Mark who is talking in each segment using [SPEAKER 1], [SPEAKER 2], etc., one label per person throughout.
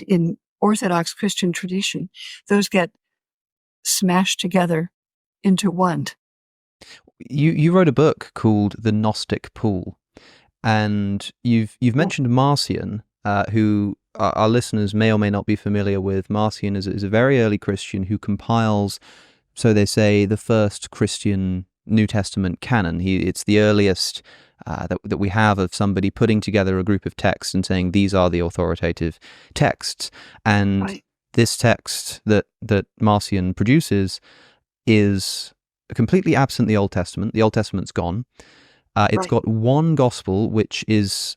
[SPEAKER 1] in Orthodox Christian tradition, those get smashed together into one.
[SPEAKER 2] You wrote a book called The Gnostic Pool, and you've mentioned Marcion, who our listeners may or may not be familiar with. Marcion is a very early Christian who compiles, so they say, the first Christian New Testament canon. It's the earliest that we have of somebody putting together a group of texts and saying these are the authoritative texts. And
[SPEAKER 1] Right.
[SPEAKER 2] this text that Marcion produces is completely absent the Old Testament. The Old Testament's gone. It's
[SPEAKER 1] Right.
[SPEAKER 2] got one gospel, which is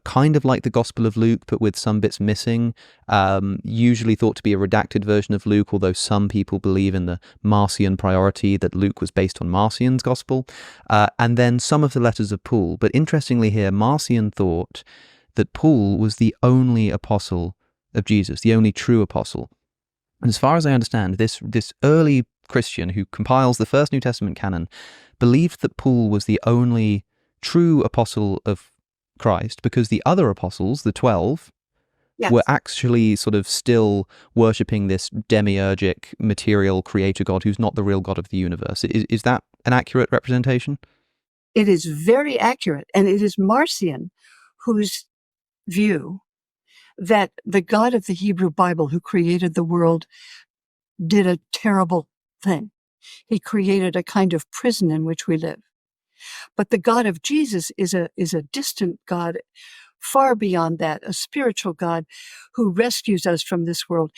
[SPEAKER 2] kind of like the Gospel of Luke, but with some bits missing. Usually thought to be a redacted version of Luke, although some people believe in the Marcion priority, that Luke was based on Marcion's gospel. And then some of the letters of Paul. But interestingly here, Marcion thought that Paul was the only apostle of Jesus, the only true apostle. And as far as I understand, this early Christian who compiles the first New Testament canon believed that Paul was the only true apostle of Christ, because the other apostles, the 12,
[SPEAKER 1] Yes.
[SPEAKER 2] were actually sort of still worshipping this demiurgic material creator God who's not the real God of the universe. Is that an accurate representation?
[SPEAKER 1] It is very accurate, and it is Marcion whose view that the God of the Hebrew Bible, who created the world, did a terrible thing. He created a kind of prison in which we live. But the God of Jesus is a distant God, far beyond that, a spiritual God who rescues us from this world